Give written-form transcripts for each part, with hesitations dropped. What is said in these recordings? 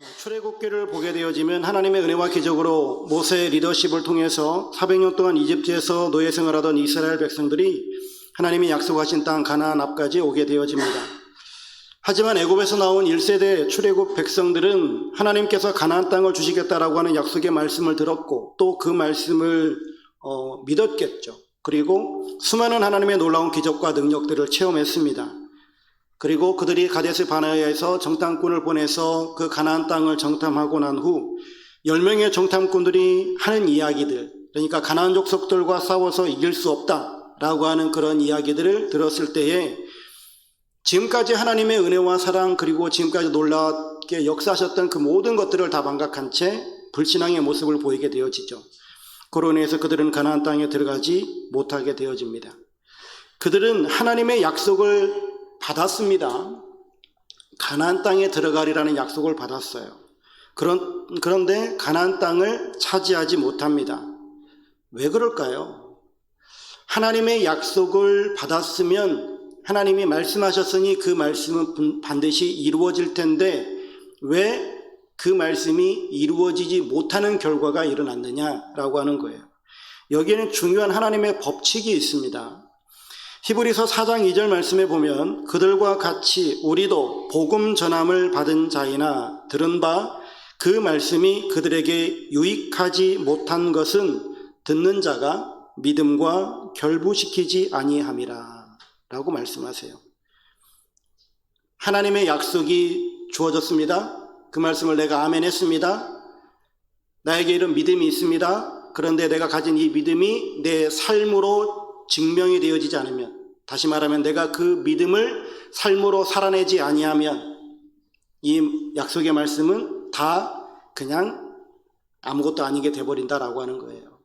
출애굽기를 보게 되어지면 하나님의 은혜와 기적으로 모세의 리더십을 통해서 400년 동안 이집트에서 노예 생활하던 이스라엘 백성들이 하나님이 약속하신 땅 가나안 앞까지 오게 되어집니다. 하지만 애굽에서 나온 1세대 출애굽 백성들은 하나님께서 가나안 땅을 주시겠다라고 하는 약속의 말씀을 들었고 또 그 말씀을 믿었겠죠. 그리고 수많은 하나님의 놀라운 기적과 능력들을 체험했습니다. 그리고 그들이 가데스 바네아에서 정탐꾼을 보내서 그 가나안 땅을 정탐하고 난 후 10명의 정탐꾼들이 하는 이야기들, 그러니까 가나안 족속들과 싸워서 이길 수 없다라고 하는 그런 이야기들을 들었을 때에 지금까지 하나님의 은혜와 사랑 그리고 지금까지 놀랍게 역사하셨던 그 모든 것들을 다 망각한 채 불신앙의 모습을 보이게 되어지죠. 그로 인해서 그들은 가나안 땅에 들어가지 못하게 되어집니다. 그들은 하나님의 약속을 받았습니다. 가나안 땅에 들어가리라는 약속을 받았어요. 그런데 가나안 땅을 차지하지 못합니다. 왜 그럴까요? 하나님의 약속을 받았으면 하나님이 말씀하셨으니 그 말씀은 반드시 이루어질 텐데 왜 그 말씀이 이루어지지 못하는 결과가 일어났느냐라고 하는 거예요. 여기에는 중요한 하나님의 법칙이 있습니다. 히브리서 4장 2절 말씀에 보면 그들과 같이 우리도 복음 전함을 받은 자이나 들은 바 그 말씀이 그들에게 유익하지 못한 것은 듣는 자가 믿음과 결부시키지 아니함이라 라고 말씀하세요. 하나님의 약속이 주어졌습니다. 그 말씀을 내가 아멘 했습니다. 나에게 이런 믿음이 있습니다. 그런데 내가 가진 이 믿음이 내 삶으로 증명이 되어지지 않으면, 다시 말하면 내가 그 믿음을 삶으로 살아내지 아니하면 이 약속의 말씀은 다 그냥 아무것도 아니게 돼버린다라고 하는 거예요.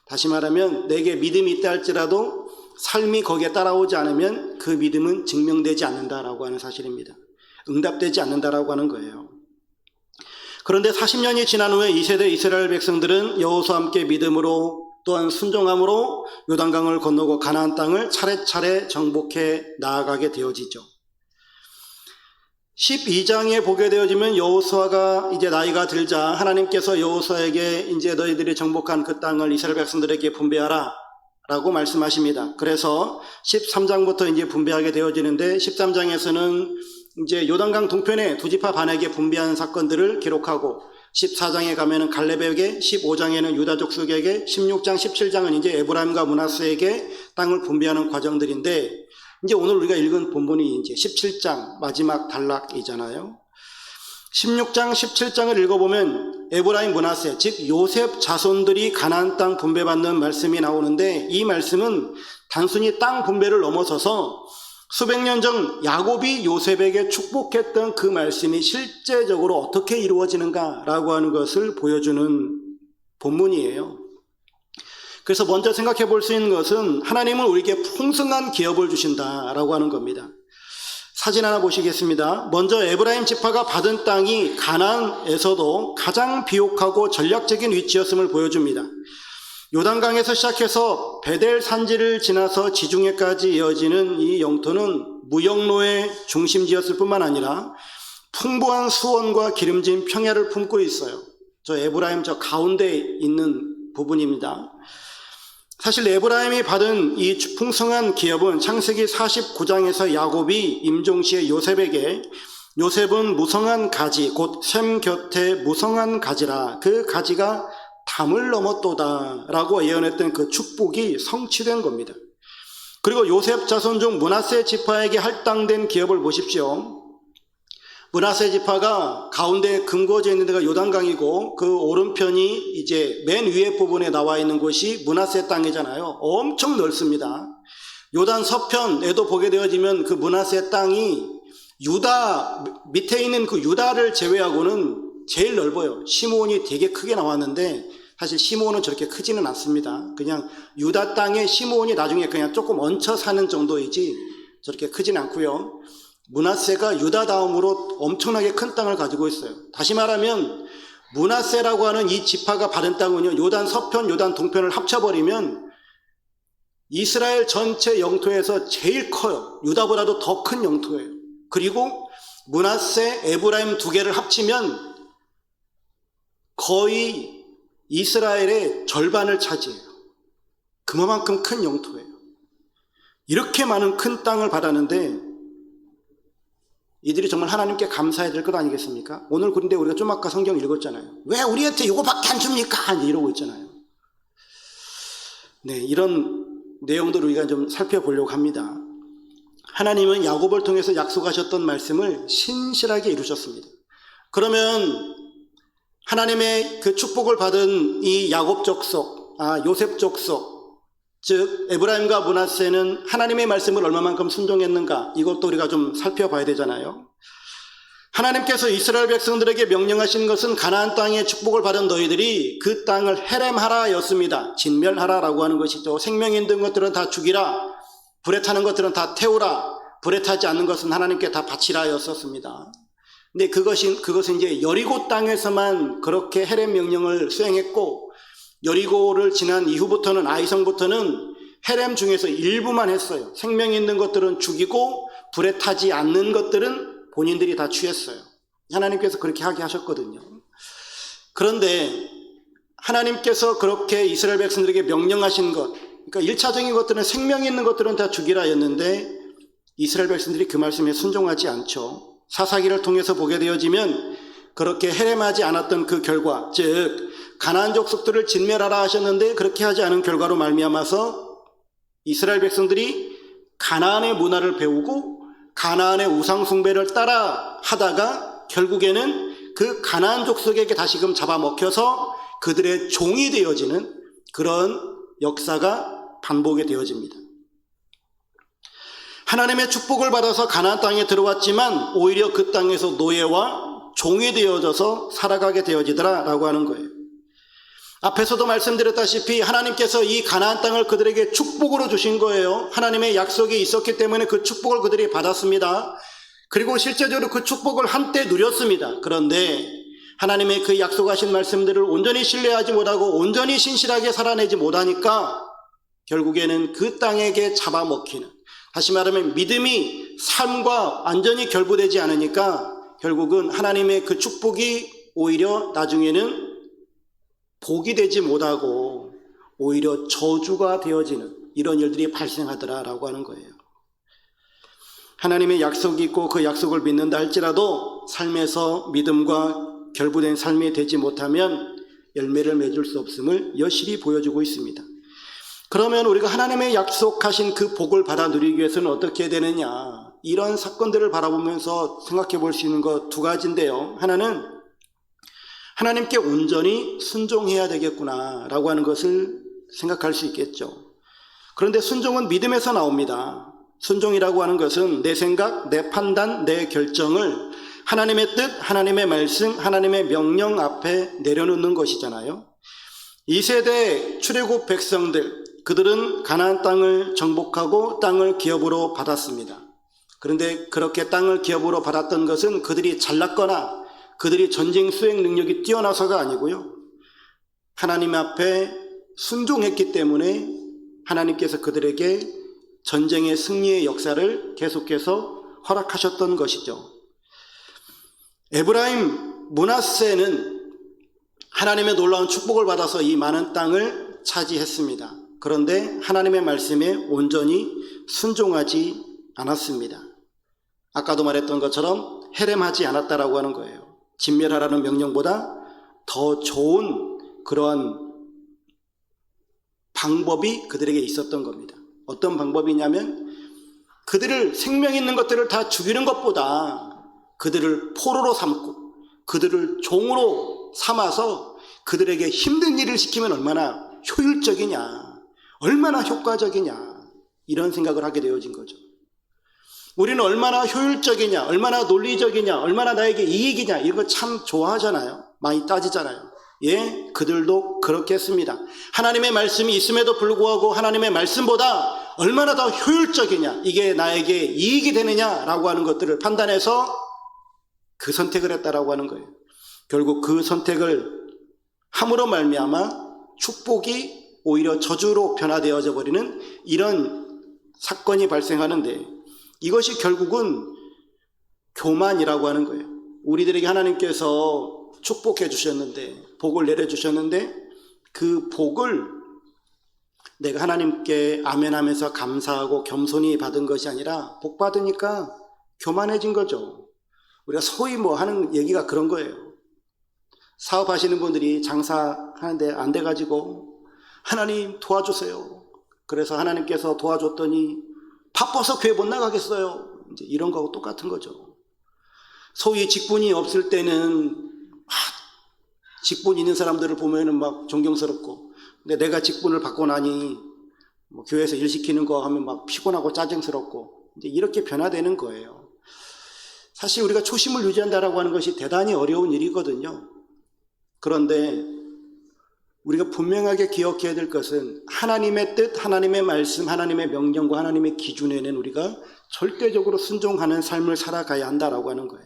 다시 말하면 내게 믿음이 있다 할지라도 삶이 거기에 따라오지 않으면 그 믿음은 증명되지 않는다라고 하는 사실입니다. 응답되지 않는다라고 하는 거예요. 그런데 40년이 지난 후에 2세대 이스라엘 백성들은 여호수아와 함께 믿음으로 또한 순종함으로 요단강을 건너고 가나안 땅을 차례차례 정복해 나아가게 되어지죠. 12장에 보게 되어지면 여호수아가 이제 나이가 들자 하나님께서 여호수아에게 이제 너희들이 정복한 그 땅을 이스라엘 백성들에게 분배하라 라고 말씀하십니다. 그래서 13장부터 이제 분배하게 되어지는데 13장에서는 이제 요단강 동편에 두 지파 반에게 분배한 사건들을 기록하고 14장에 가면은 갈렙에게, 15장에는 유다 족속에게, 16장, 17장은 이제 에브라임과 므낫세에게 땅을 분배하는 과정들인데 이제 오늘 우리가 읽은 본문이 이제 17장 마지막 단락이잖아요. 16장, 17장을 읽어보면 에브라임, 므낫세, 즉 요셉 자손들이 가나안 땅 분배받는 말씀이 나오는데 이 말씀은 단순히 땅 분배를 넘어서서 수백 년 전 야곱이 요셉에게 축복했던 그 말씀이 실제적으로 어떻게 이루어지는가라고 하는 것을 보여주는 본문이에요. 그래서 먼저 생각해 볼 수 있는 것은 하나님은 우리에게 풍성한 기업을 주신다라고 하는 겁니다. 사진 하나 보시겠습니다. 먼저 에브라임 지파가 받은 땅이 가나안에서도 가장 비옥하고 전략적인 위치였음을 보여줍니다. 요단강에서 시작해서 베델 산지를 지나서 지중해까지 이어지는 이 영토는 무역로의 중심지였을 뿐만 아니라 풍부한 수원과 기름진 평야를 품고 있어요. 저 에브라임 저 가운데 있는 부분입니다. 사실 에브라임이 받은 이 풍성한 기업은 창세기 49장에서 야곱이 임종시에 요셉에게 요셉은 무성한 가지 곧 셈 곁에 무성한 가지라 그 가지가 담을 넘었도다 라고 예언했던 그 축복이 성취된 겁니다. 그리고 요셉 자손 중 므낫세 지파에게 할당된 기업을 보십시오. 므낫세 지파가 가운데 근거져 있는 데가 요단강이고 그 오른편이 이제 맨 위에 부분에 나와 있는 곳이 므낫세 땅이잖아요. 엄청 넓습니다. 요단 서편에도 보게 되어지면 그 므낫세 땅이 유다 밑에 있는 그 유다를 제외하고는 제일 넓어요. 시므온이 되게 크게 나왔는데 사실 시므온은 저렇게 크지는 않습니다. 그냥 유다 땅에 시므온이 나중에 그냥 조금 얹혀 사는 정도이지 저렇게 크지는 않고요. 므낫세가 유다 다음으로 엄청나게 큰 땅을 가지고 있어요. 다시 말하면 므낫세라고 하는 이 지파가 받은 땅은요, 요단 서편, 요단 동편을 합쳐버리면 이스라엘 전체 영토에서 제일 커요. 유다보다도 더 큰 영토예요. 그리고 므낫세, 에브라임 두 개를 합치면 거의 이스라엘의 절반을 차지해요. 그만큼 큰 영토예요. 이렇게 많은 큰 땅을 받았는데 이들이 정말 하나님께 감사해야 될 것 아니겠습니까? 오늘 그런데 우리가 좀 아까 성경 읽었잖아요. 왜 우리한테 이거밖에 안 줍니까? 이러고 있잖아요. 네, 이런 내용들을 우리가 좀 살펴보려고 합니다. 하나님은 야곱을 통해서 약속하셨던 말씀을 신실하게 이루셨습니다. 그러면 하나님의 그 축복을 받은 이 야곱 족속, 요셉 족속, 즉 에브라임과 므낫세는 하나님의 말씀을 얼마만큼 순종했는가, 이것도 우리가 좀 살펴봐야 되잖아요. 하나님께서 이스라엘 백성들에게 명령하신 것은 가나안 땅의 축복을 받은 너희들이 그 땅을 헤렘하라 였습니다. 진멸하라라고 하는 것이죠. 생명 있는 것들은 다 죽이라, 불에 타는 것들은 다 태우라, 불에 타지 않는 것은 하나님께 다 바치라 였었습니다. 근데 그것은 이제 여리고 땅에서만 그렇게 헤렘 명령을 수행했고, 여리고를 지난 이후부터는, 아이성부터는 헤렘 중에서 일부만 했어요. 생명 있는 것들은 죽이고 불에 타지 않는 것들은 본인들이 다 취했어요. 하나님께서 그렇게 하게 하셨거든요. 그런데 하나님께서 그렇게 이스라엘 백성들에게 명령하신 것, 그러니까 1차적인 것들은 생명 있는 것들은 다 죽이라 였는데 이스라엘 백성들이 그 말씀에 순종하지 않죠. 사사기를 통해서 보게 되어지면 그렇게 헤렘하지 않았던 그 결과, 즉 가나안 족속들을 진멸하라 하셨는데 그렇게 하지 않은 결과로 말미암아서 이스라엘 백성들이 가나안의 문화를 배우고 가나안의 우상 숭배를 따라 하다가 결국에는 그 가나안 족속에게 다시금 잡아먹혀서 그들의 종이 되어지는 그런 역사가 반복이 되어집니다. 하나님의 축복을 받아서 가나안 땅에 들어왔지만 오히려 그 땅에서 노예와 종이 되어져서 살아가게 되어지더라라고 하는 거예요. 앞에서도 말씀드렸다시피 하나님께서 이 가나안 땅을 그들에게 축복으로 주신 거예요. 하나님의 약속이 있었기 때문에 그 축복을 그들이 받았습니다. 그리고 실제적으로 그 축복을 한때 누렸습니다. 그런데 하나님의 그 약속하신 말씀들을 온전히 신뢰하지 못하고 온전히 신실하게 살아내지 못하니까 결국에는 그 땅에게 잡아먹히는, 다시 말하면 믿음이 삶과 완전히 결부되지 않으니까 결국은 하나님의 그 축복이 오히려 나중에는 복이 되지 못하고 오히려 저주가 되어지는 이런 일들이 발생하더라라고 하는 거예요. 하나님의 약속이 있고 그 약속을 믿는다 할지라도 삶에서 믿음과 결부된 삶이 되지 못하면 열매를 맺을 수 없음을 여실히 보여주고 있습니다. 그러면 우리가 하나님의 약속하신 그 복을 받아 누리기 위해서는 어떻게 되느냐, 이런 사건들을 바라보면서 생각해 볼 수 있는 것 두 가지인데요. 하나는 하나님께 온전히 순종해야 되겠구나 라고 하는 것을 생각할 수 있겠죠. 그런데 순종은 믿음에서 나옵니다. 순종이라고 하는 것은 내 생각, 내 판단, 내 결정을 하나님의 뜻, 하나님의 말씀, 하나님의 명령 앞에 내려놓는 것이잖아요. 2세대 출애굽 백성들, 그들은 가나안 땅을 정복하고 땅을 기업으로 받았습니다. 그런데 그렇게 땅을 기업으로 받았던 것은 그들이 잘났거나 그들이 전쟁 수행 능력이 뛰어나서가 아니고요, 하나님 앞에 순종했기 때문에 하나님께서 그들에게 전쟁의 승리의 역사를 계속해서 허락하셨던 것이죠. 에브라임, 므낫세는 하나님의 놀라운 축복을 받아서 이 많은 땅을 차지했습니다. 그런데 하나님의 말씀에 온전히 순종하지 않았습니다. 아까도 말했던 것처럼 헤렘하지 않았다라고 하는 거예요. 진멸하라는 명령보다 더 좋은 그러한 방법이 그들에게 있었던 겁니다. 어떤 방법이냐면 그들을, 생명 있는 것들을 다 죽이는 것보다 그들을 포로로 삼고 그들을 종으로 삼아서 그들에게 힘든 일을 시키면 얼마나 효율적이냐, 얼마나 효과적이냐, 이런 생각을 하게 되어진 거죠. 우리는 얼마나 효율적이냐, 얼마나 논리적이냐, 얼마나 나에게 이익이냐, 이런 거 참 좋아하잖아요. 많이 따지잖아요. 예, 그들도 그렇게 했습니다. 하나님의 말씀이 있음에도 불구하고 하나님의 말씀보다 얼마나 더 효율적이냐, 이게 나에게 이익이 되느냐라고 하는 것들을 판단해서 그 선택을 했다라고 하는 거예요. 결국 그 선택을 함으로 말미암아 축복이 오히려 저주로 변화되어져 버리는 이런 사건이 발생하는데, 이것이 결국은 교만이라고 하는 거예요. 우리들에게 하나님께서 축복해 주셨는데, 복을 내려주셨는데, 그 복을 내가 하나님께 아멘하면서 감사하고 겸손히 받은 것이 아니라 복 받으니까 교만해진 거죠. 우리가 소위 뭐 하는 얘기가 그런 거예요. 사업하시는 분들이 장사하는데 안 돼가지고 하나님 도와주세요. 그래서 하나님께서 도와줬더니 바빠서 교회 못 나가겠어요. 이제 이런 거하고 똑같은 거죠. 소위 직분이 없을 때는 직분 있는 사람들을 보면은 막 존경스럽고, 근데 내가 직분을 받고 나니 뭐 교회에서 일 시키는 거 하면 막 피곤하고 짜증스럽고, 이제 이렇게 변화되는 거예요. 사실 우리가 초심을 유지한다라고 하는 것이 대단히 어려운 일이거든요. 그런데 우리가 분명하게 기억해야 될 것은 하나님의 뜻, 하나님의 말씀, 하나님의 명령과 하나님의 기준에는 우리가 절대적으로 순종하는 삶을 살아가야 한다라고 하는 거예요.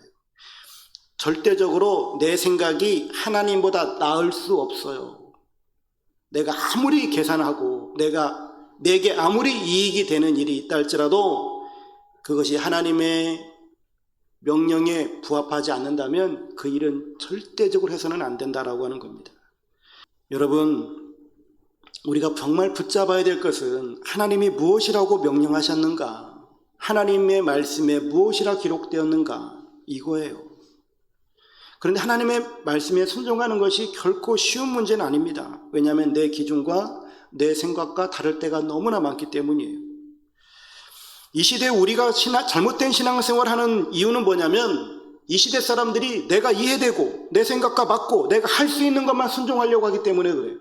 절대적으로 내 생각이 하나님보다 나을 수 없어요. 내가 아무리 계산하고 내게 아무리 이익이 되는 일이 있다 할지라도 그것이 하나님의 명령에 부합하지 않는다면 그 일은 절대적으로 해서는 안 된다라고 하는 겁니다. 여러분, 우리가 정말 붙잡아야 될 것은 하나님이 무엇이라고 명령하셨는가, 하나님의 말씀에 무엇이라 기록되었는가, 이거예요. 그런데 하나님의 말씀에 순종하는 것이 결코 쉬운 문제는 아닙니다. 왜냐하면 내 기준과 내 생각과 다를 때가 너무나 많기 때문이에요. 이 시대에 우리가 잘못된 신앙생활을 하는 이유는 뭐냐면, 이 시대 사람들이 내가 이해되고 내 생각과 맞고 내가 할 수 있는 것만 순종하려고 하기 때문에 그래요.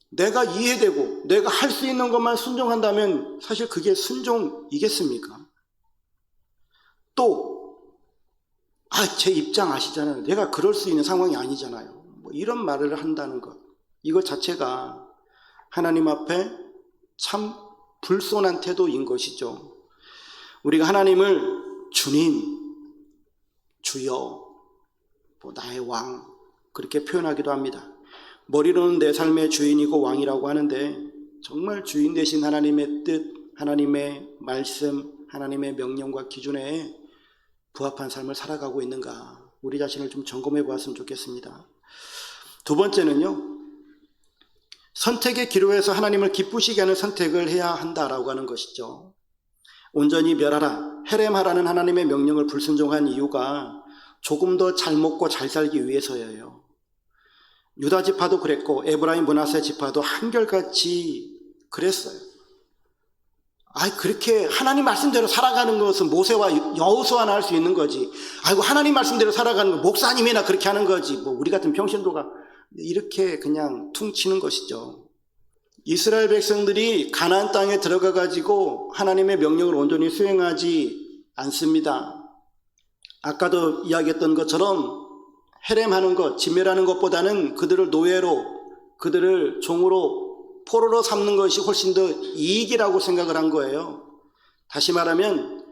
내가 이해되고 내가 할 수 있는 것만 순종한다면 사실 그게 순종이겠습니까? 또 제 입장 아시잖아요. 내가 그럴 수 있는 상황이 아니잖아요. 뭐 이런 말을 한다는 것, 이것 자체가 하나님 앞에 참 불손한 태도인 것이죠. 우리가 하나님을 주님, 주여, 나의 왕, 그렇게 표현하기도 합니다. 머리로는 내 삶의 주인이고 왕이라고 하는데, 정말 주인 되신 하나님의 뜻, 하나님의 말씀, 하나님의 명령과 기준에 부합한 삶을 살아가고 있는가, 우리 자신을 좀 점검해 보았으면 좋겠습니다. 두 번째는요, 선택의 기로에서 하나님을 기쁘시게 하는 선택을 해야 한다라고 하는 것이죠. 온전히 멸하라, 헤렘하라는 하나님의 명령을 불순종한 이유가 조금 더 잘 먹고 잘 살기 위해서예요. 유다 지파도 그랬고 에브라임 므낫세 지파도 한결같이 그랬어요. 그렇게 하나님 말씀대로 살아가는 것은 모세와 여호수아나 할 수 있는 거지. 하나님 말씀대로 살아가는 건 목사님이나 그렇게 하는 거지. 뭐 우리 같은 평신도가 이렇게 그냥 퉁치는 것이죠. 이스라엘 백성들이 가나안 땅에 들어가 가지고 하나님의 명령을 온전히 수행하지 않습니다. 아까도 이야기했던 것처럼 헤렘하는 것, 진멸하는 것보다는 그들을 노예로, 그들을 종으로, 포로로 삼는 것이 훨씬 더 이익이라고 생각을 한 거예요. 다시 말하면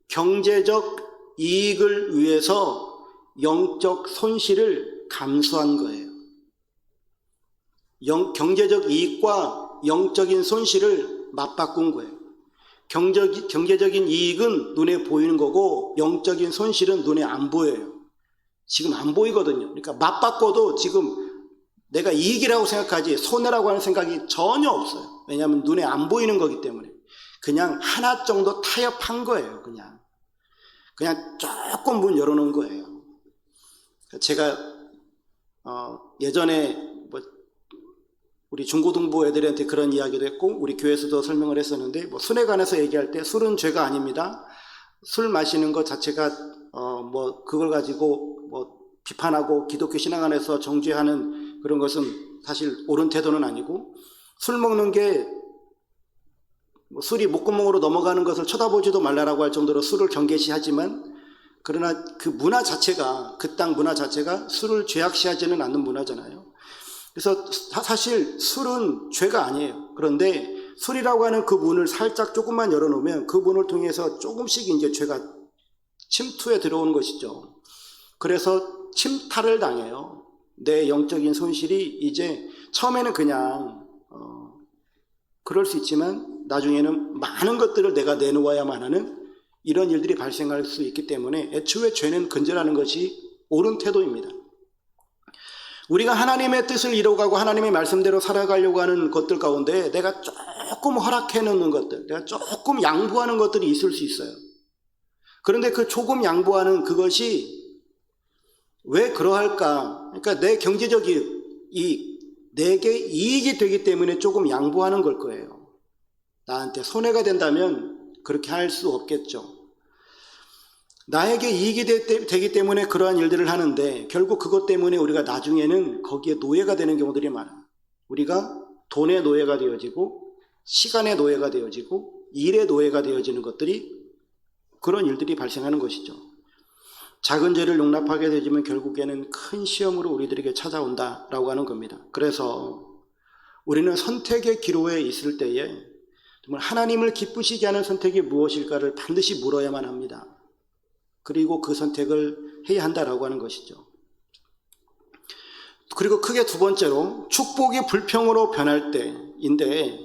경제적 이익을 위해서 영적 손실을 감수한 거예요. 경제적 이익과 영적인 손실을 맞바꾼 거예요. 경제적인 이익은 눈에 보이는 거고 영적인 손실은 눈에 안 보여요. 지금 안 보이거든요. 그러니까 맞바꿔도 지금 내가 이익이라고 생각하지 손해라고 하는 생각이 전혀 없어요. 왜냐하면 눈에 안 보이는 거기 때문에. 그냥 하나 정도 타협한 거예요. 그냥 조금 문 열어놓은 거예요. 제가 예전에 우리 중고등부 애들한테 그런 이야기도 했고 우리 교회에서도 설명을 했었는데, 술에 관해서 얘기할 때 술은 죄가 아닙니다. 술 마시는 것 자체가 그걸 가지고 비판하고 기독교 신앙 안에서 정죄하는 그런 것은 사실 옳은 태도는 아니고, 술 먹는 게 술이 목구멍으로 넘어가는 것을 쳐다보지도 말라라고 할 정도로 술을 경계시하지만, 그러나 그 문화 자체가, 그 땅 문화 자체가 술을 죄악시하지는 않는 문화잖아요. 그래서 사실 술은 죄가 아니에요. 그런데 술이라고 하는 그 문을 살짝 조금만 열어놓으면 그 문을 통해서 조금씩 이제 죄가 침투해 들어오는 것이죠. 그래서 침탈을 당해요. 내 영적인 손실이 이제 처음에는 그냥 그럴 수 있지만 나중에는 많은 것들을 내가 내놓아야만 하는 이런 일들이 발생할 수 있기 때문에 애초에 죄는 근절하는 것이 옳은 태도입니다. 우리가 하나님의 뜻을 이루어가고 하나님의 말씀대로 살아가려고 하는 것들 가운데 내가 조금 허락해 놓는 것들, 내가 조금 양보하는 것들이 있을 수 있어요. 그런데 그 조금 양보하는 그것이 왜 그러할까? 그러니까 내 경제적인 내게 이익이 되기 때문에 조금 양보하는 걸 거예요. 나한테 손해가 된다면 그렇게 할 수 없겠죠. 나에게 이익이 되기 때문에 그러한 일들을 하는데 결국 그것 때문에 우리가 나중에는 거기에 노예가 되는 경우들이 많아요. 우리가 돈의 노예가 되어지고 시간의 노예가 되어지고 일의 노예가 되어지는 것들이 그런 일들이 발생하는 것이죠. 작은 죄를 용납하게 되지만 결국에는 큰 시험으로 우리들에게 찾아온다라고 하는 겁니다. 그래서 우리는 선택의 기로에 있을 때에 정말 하나님을 기쁘시게 하는 선택이 무엇일까를 반드시 물어야만 합니다. 그리고 그 선택을 해야 한다라고 하는 것이죠. 그리고 크게 두 번째로 축복이 불평으로 변할 때인데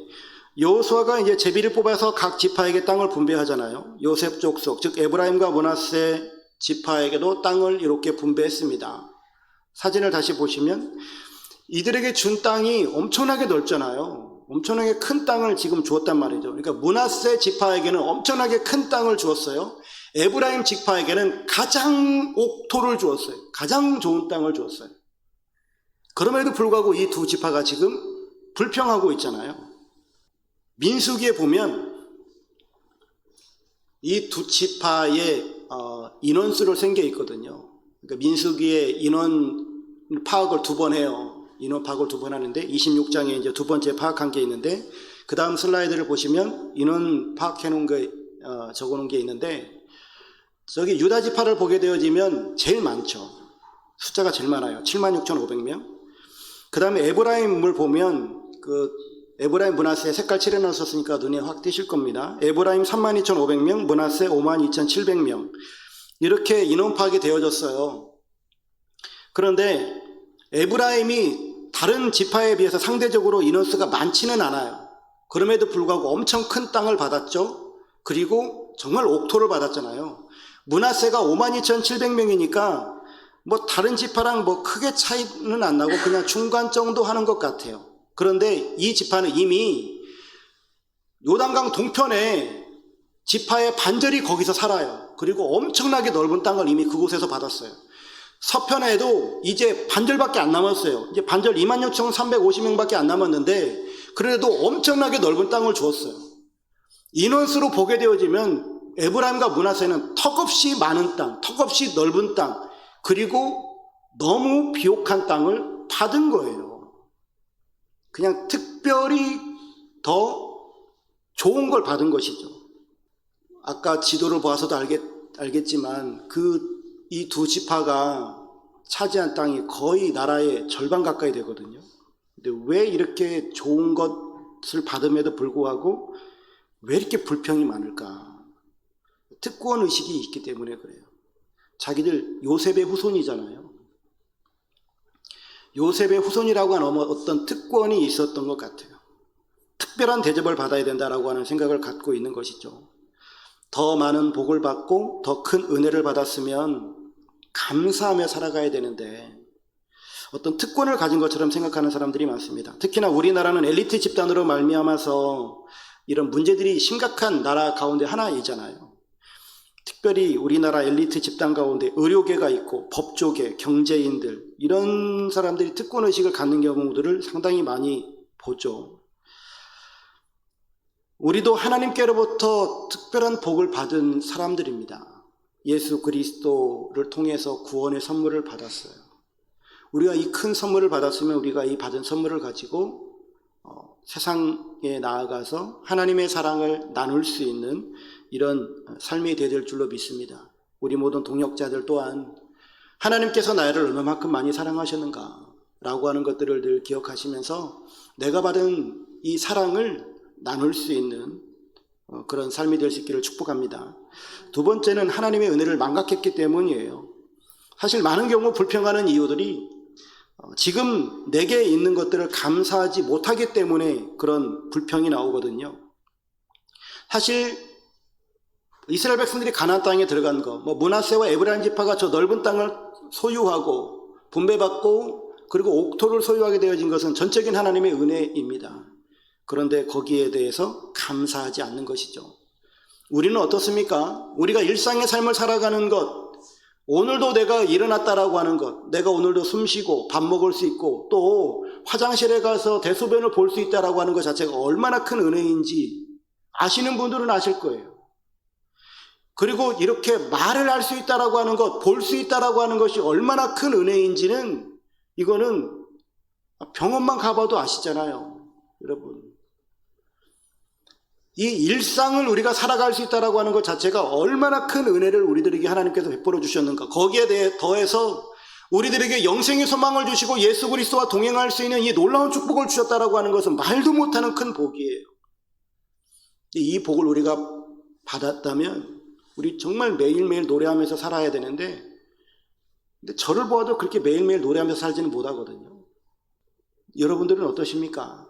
여호수아가 이제 제비를 뽑아서 각 지파에게 땅을 분배하잖아요. 요셉 족속, 즉 에브라임과 므낫세 지파에게도 땅을 이렇게 분배했습니다. 사진을 다시 보시면 이들에게 준 땅이 엄청나게 넓잖아요. 엄청나게 큰 땅을 지금 주었단 말이죠. 그러니까 므낫세 지파에게는 엄청나게 큰 땅을 주었어요. 에브라임 지파에게는 가장 옥토를 주었어요. 가장 좋은 땅을 주었어요. 그럼에도 불구하고 이 두 지파가 지금 불평하고 있잖아요. 민수기에 보면 이 두 지파의 인원수를 생겨 있거든요. 그러니까 민수기에 인원 파악을 두 번 해요. 인원 파악을 두 번 하는데 26장에 이제 두 번째 파악한 게 있는데 그 다음 슬라이드를 보시면 인원 파악해 놓은 게 적어 놓은 게 있는데 저기 유다 지파를 보게 되어지면 제일 많죠. 숫자가 제일 많아요. 76,500명. 그 다음에 에브라임을 보면 에브라임 므낫세 색깔 칠해놨었으니까 눈에 확 띄실 겁니다. 에브라임 32,500명, 므낫세 52,700명. 이렇게 인원 파악이 되어졌어요. 그런데 에브라임이 다른 지파에 비해서 상대적으로 인원수가 많지는 않아요. 그럼에도 불구하고 엄청 큰 땅을 받았죠. 그리고 정말 옥토를 받았잖아요. 므낫세가 52,700명이니까 뭐 다른 지파랑 뭐 크게 차이는 안 나고 그냥 중간 정도 하는 것 같아요. 그런데 이 지파는 이미 요단강 동편에 지파의 반절이 거기서 살아요. 그리고 엄청나게 넓은 땅을 이미 그곳에서 받았어요. 서편에도 이제 반절밖에 안 남았어요. 이제 반절 26,350명밖에 안 남았는데 그래도 엄청나게 넓은 땅을 주었어요. 인원수로 보게 되어지면 에브라임과 므낫세는 턱없이 많은 땅, 턱없이 넓은 땅, 그리고 너무 비옥한 땅을 받은 거예요. 그냥 특별히 더 좋은 걸 받은 것이죠. 아까 지도를 보아서도 알겠지만 이 두 지파가 차지한 땅이 거의 나라의 절반 가까이 되거든요. 근데 왜 이렇게 좋은 것을 받음에도 불구하고 왜 이렇게 불평이 많을까? 특권 의식이 있기 때문에 그래요. 자기들 요셉의 후손이잖아요. 요셉의 후손이라고 하는 어떤 특권이 있었던 것 같아요. 특별한 대접을 받아야 된다라고 하는 생각을 갖고 있는 것이죠. 더 많은 복을 받고 더 큰 은혜를 받았으면 감사하며 살아가야 되는데 어떤 특권을 가진 것처럼 생각하는 사람들이 많습니다. 특히나 우리나라는 엘리트 집단으로 말미암아서 이런 문제들이 심각한 나라 가운데 하나이잖아요. 특별히 우리나라 엘리트 집단 가운데 의료계가 있고 법조계, 경제인들 이런 사람들이 특권의식을 갖는 경우들을 상당히 많이 보죠. 우리도 하나님께로부터 특별한 복을 받은 사람들입니다. 예수 그리스도를 통해서 구원의 선물을 받았어요. 우리가 이 큰 선물을 받았으면 우리가 이 받은 선물을 가지고 세상에 나아가서 하나님의 사랑을 나눌 수 있는 이런 삶이 되야 될 줄로 믿습니다. 우리 모든 동역자들 또한 하나님께서 나를 얼마만큼 많이 사랑하셨는가 라고 하는 것들을 늘 기억하시면서 내가 받은 이 사랑을 나눌 수 있는 그런 삶이 될 수 있기를 축복합니다. 두 번째는 하나님의 은혜를 망각했기 때문이에요. 사실 많은 경우 불평하는 이유들이 지금 내게 있는 것들을 감사하지 못하기 때문에 그런 불평이 나오거든요. 사실 이스라엘 백성들이 가나안 땅에 들어간 거, 므낫세와 에브라임 지파가 저 넓은 땅을 소유하고 분배받고 그리고 옥토를 소유하게 되어진 것은 전적인 하나님의 은혜입니다. 그런데 거기에 대해서 감사하지 않는 것이죠. 우리는 어떻습니까? 우리가 일상의 삶을 살아가는 것, 오늘도 내가 일어났다라고 하는 것, 내가 오늘도 숨 쉬고 밥 먹을 수 있고 또 화장실에 가서 대소변을 볼 수 있다라고 하는 것 자체가 얼마나 큰 은혜인지 아시는 분들은 아실 거예요. 그리고 이렇게 말을 할 수 있다라고 하는 것, 볼 수 있다라고 하는 것이 얼마나 큰 은혜인지는 이거는 병원만 가봐도 아시잖아요, 여러분. 이 일상을 우리가 살아갈 수 있다라고 하는 것 자체가 얼마나 큰 은혜를 우리들에게 하나님께서 베풀어 주셨는가. 거기에 대해 더해서 우리들에게 영생의 소망을 주시고 예수 그리스도와 동행할 수 있는 이 놀라운 축복을 주셨다라고 하는 것은 말도 못하는 큰 복이에요. 이 복을 우리가 받았다면 우리 정말 매일매일 노래하면서 살아야 되는데, 근데 저를 보아도 그렇게 매일매일 노래하면서 살지는 못하거든요. 여러분들은 어떠십니까?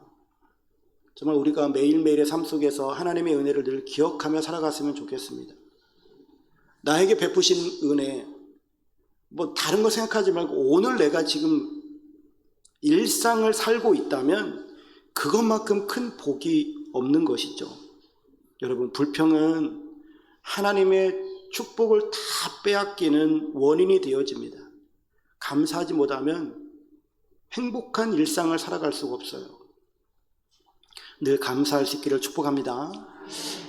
정말 우리가 매일매일의 삶 속에서 하나님의 은혜를 늘 기억하며 살아갔으면 좋겠습니다. 나에게 베푸신 은혜, 뭐 다른 거 생각하지 말고 오늘 내가 지금 일상을 살고 있다면 그것만큼 큰 복이 없는 것이죠. 여러분, 불평은 하나님의 축복을 다 빼앗기는 원인이 되어집니다. 감사하지 못하면 행복한 일상을 살아갈 수가 없어요. 늘 감사할 수 있기를 축복합니다.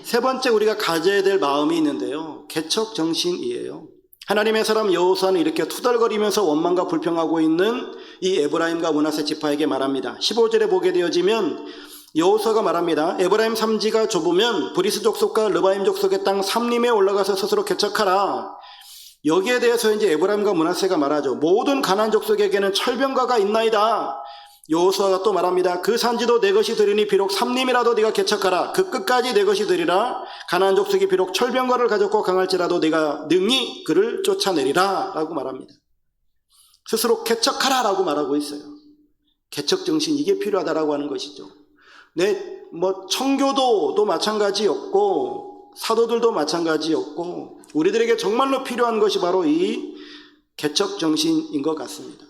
세 번째 우리가 가져야 될 마음이 있는데요, 개척정신이에요. 하나님의 사람 여호수아는 이렇게 투덜거리면서 원망과 불평하고 있는 이 에브라임과 므낫세 지파에게 말합니다. 15절에 보게 되어지면 여호수아가 말합니다. 에브라임 삼지가 좁으면 브리스 족속과 르바임 족속의 땅 삼림에 올라가서 스스로 개척하라. 여기에 대해서 이제 에브라임과 므낫세가 말하죠. 모든 가나안 족속에게는 철병가가 있나이다. 여호수아가 또 말합니다. 그 산지도 내 것이 되리니 비록 삼림이라도 네가 개척하라. 그 끝까지 내 것이 되리라. 가나안 족속이 비록 철병거를 가졌고 강할지라도 네가 능히 그를 쫓아내리라 라고 말합니다. 스스로 개척하라 라고 말하고 있어요. 개척정신, 이게 필요하다라고 하는 것이죠. 청교도도 마찬가지였고 사도들도 마찬가지였고 우리들에게 정말로 필요한 것이 바로 이 개척정신인 것 같습니다.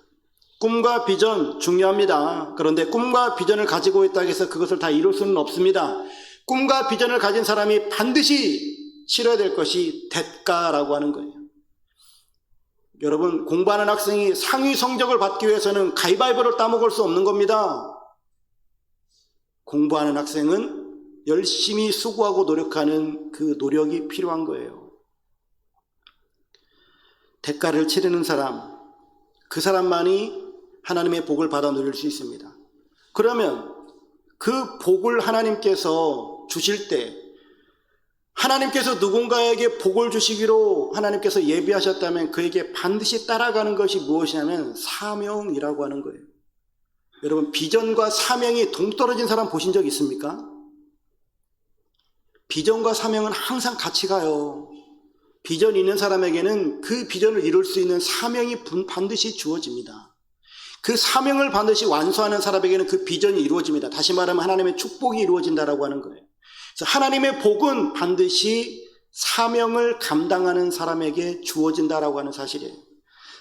꿈과 비전 중요합니다. 그런데 꿈과 비전을 가지고 있다고 해서 그것을 다 이룰 수는 없습니다. 꿈과 비전을 가진 사람이 반드시 치러야 될 것이 대가라고 하는 거예요. 여러분, 공부하는 학생이 상위 성적을 받기 위해서는 가위바위보를 따먹을 수 없는 겁니다. 공부하는 학생은 열심히 수고하고 노력하는 그 노력이 필요한 거예요. 대가를 치르는 사람, 그 사람만이 하나님의 복을 받아 누릴 수 있습니다. 그러면 그 복을 하나님께서 주실 때, 하나님께서 누군가에게 복을 주시기로 하나님께서 예비하셨다면 그에게 반드시 따라가는 것이 무엇이냐면 사명이라고 하는 거예요. 여러분, 비전과 사명이 동떨어진 사람 보신 적 있습니까? 비전과 사명은 항상 같이 가요. 비전이 있는 사람에게는 그 비전을 이룰 수 있는 사명이 반드시 주어집니다. 그 사명을 반드시 완수하는 사람에게는 그 비전이 이루어집니다. 다시 말하면 하나님의 축복이 이루어진다라고 하는 거예요. 그래서 하나님의 복은 반드시 사명을 감당하는 사람에게 주어진다라고 하는 사실이에요.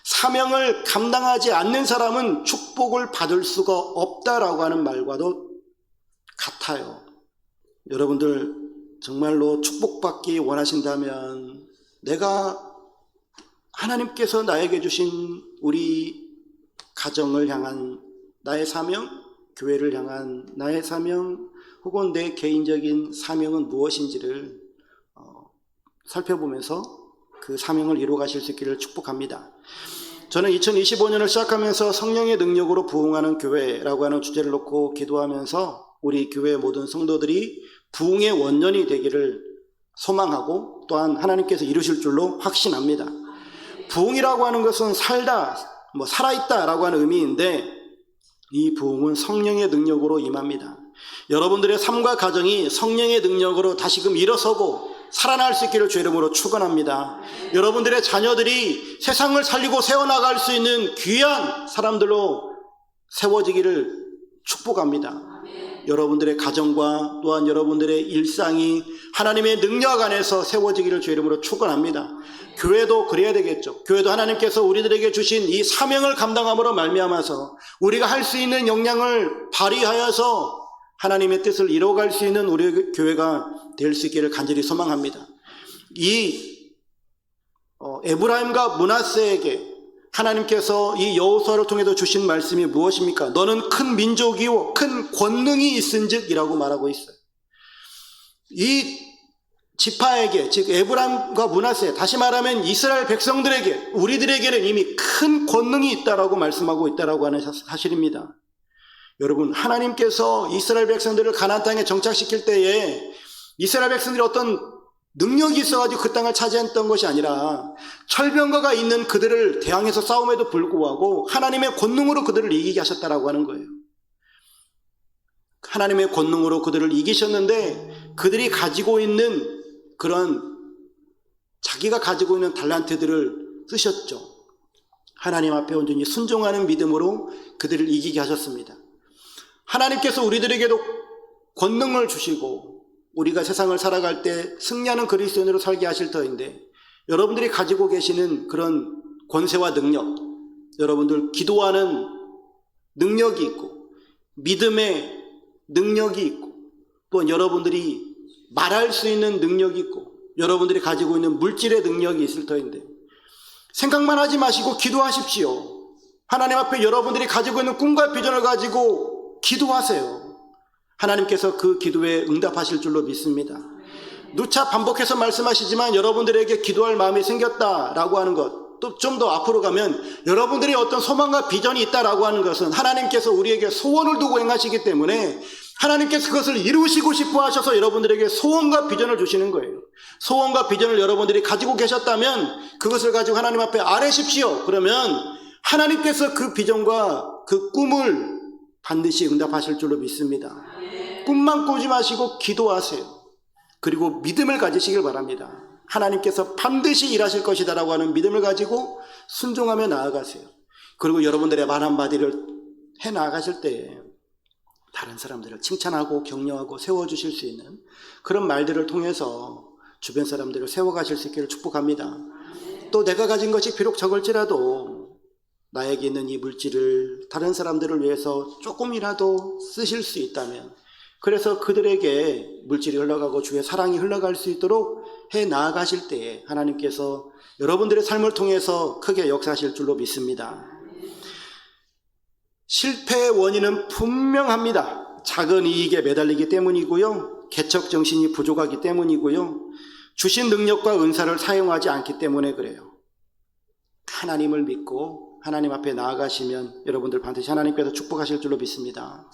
사명을 감당하지 않는 사람은 축복을 받을 수가 없다라고 하는 말과도 같아요. 여러분들 정말로 축복받기 원하신다면 내가 하나님께서 나에게 주신 우리 가정을 향한 나의 사명, 교회를 향한 나의 사명, 혹은 내 개인적인 사명은 무엇인지를 살펴보면서 그 사명을 이루어 가실 수 있기를 축복합니다. 저는 2025년을 시작하면서 성령의 능력으로 부흥하는 교회라고 하는 주제를 놓고 기도하면서 우리 교회 모든 성도들이 부흥의 원년이 되기를 소망하고 또한 하나님께서 이루실 줄로 확신합니다. 부흥이라고 하는 것은 살다, 살아있다라고 하는 의미인데 이 부흥은 성령의 능력으로 임합니다. 여러분들의 삶과 가정이 성령의 능력으로 다시금 일어서고 살아날 수 있기를 주 이름으로 축원합니다. 여러분들의 자녀들이 세상을 살리고 세워나갈 수 있는 귀한 사람들로 세워지기를 축복합니다. 여러분들의 가정과 또한 여러분들의 일상이 하나님의 능력 안에서 세워지기를 주의 이름으로 축원합니다. 교회도 그래야 되겠죠. 교회도 하나님께서 우리들에게 주신 이 사명을 감당함으로 말미암아서 우리가 할 수 있는 역량을 발휘하여서 하나님의 뜻을 이뤄갈 수 있는 우리 교회가 될 수 있기를 간절히 소망합니다. 이 에브라임과 므낫세에게 하나님께서 이 여호수아를 통해서 주신 말씀이 무엇입니까? 너는 큰 민족이요 큰 권능이 있은즉 이라고 말하고 있어요. 이 지파에게, 즉 에브라임과 므낫세, 다시 말하면 이스라엘 백성들에게, 우리들에게는 이미 큰 권능이 있다라고 말씀하고 있다라고 하는 사실입니다. 여러분, 하나님께서 이스라엘 백성들을 가나안 땅에 정착시킬 때에 이스라엘 백성들이 어떤 능력이 있어가지고 그 땅을 차지했던 것이 아니라 철병거가 있는 그들을 대항해서 싸움에도 불구하고 하나님의 권능으로 그들을 이기게 하셨다라고 하는 거예요. 하나님의 권능으로 그들을 이기셨는데 그들이 가지고 있는 그런 자기가 가지고 있는 달란트들을 쓰셨죠. 하나님 앞에 온전히 순종하는 믿음으로 그들을 이기게 하셨습니다. 하나님께서 우리들에게도 권능을 주시고 우리가 세상을 살아갈 때 승리하는 그리스도인으로 살게 하실 터인데 여러분들이 가지고 계시는 그런 권세와 능력, 여러분들 기도하는 능력이 있고 믿음의 능력이 있고 또 여러분들이 말할 수 있는 능력이 있고 여러분들이 가지고 있는 물질의 능력이 있을 터인데 생각만 하지 마시고 기도하십시오. 하나님 앞에 여러분들이 가지고 있는 꿈과 비전을 가지고 기도하세요. 하나님께서 그 기도에 응답하실 줄로 믿습니다. 누차 반복해서 말씀하시지만 여러분들에게 기도할 마음이 생겼다라고 하는 것, 또 좀 더 앞으로 가면 여러분들이 어떤 소망과 비전이 있다라고 하는 것은 하나님께서 우리에게 소원을 두고 행하시기 때문에 하나님께서 그것을 이루시고 싶어 하셔서 여러분들에게 소원과 비전을 주시는 거예요. 소원과 비전을 여러분들이 가지고 계셨다면 그것을 가지고 하나님 앞에 아뢰십시오. 그러면 하나님께서 그 비전과 그 꿈을 반드시 응답하실 줄로 믿습니다. 꿈만 꾸지 마시고 기도하세요. 그리고 믿음을 가지시길 바랍니다. 하나님께서 반드시 일하실 것이다 라고 하는 믿음을 가지고 순종하며 나아가세요. 그리고 여러분들의 말 한마디를 해 나아가실 때에 다른 사람들을 칭찬하고 격려하고 세워주실 수 있는 그런 말들을 통해서 주변 사람들을 세워가실 수 있기를 축복합니다. 또 내가 가진 것이 비록 적을지라도 나에게 있는 이 물질을 다른 사람들을 위해서 조금이라도 쓰실 수 있다면 그래서 그들에게 물질이 흘러가고 주의 사랑이 흘러갈 수 있도록 해 나아가실 때에 하나님께서 여러분들의 삶을 통해서 크게 역사하실 줄로 믿습니다. 실패의 원인은 분명합니다. 작은 이익에 매달리기 때문이고요. 개척 정신이 부족하기 때문이고요. 주신 능력과 은사를 사용하지 않기 때문에 그래요. 하나님을 믿고 하나님 앞에 나아가시면 여러분들 반드시 하나님께서 축복하실 줄로 믿습니다.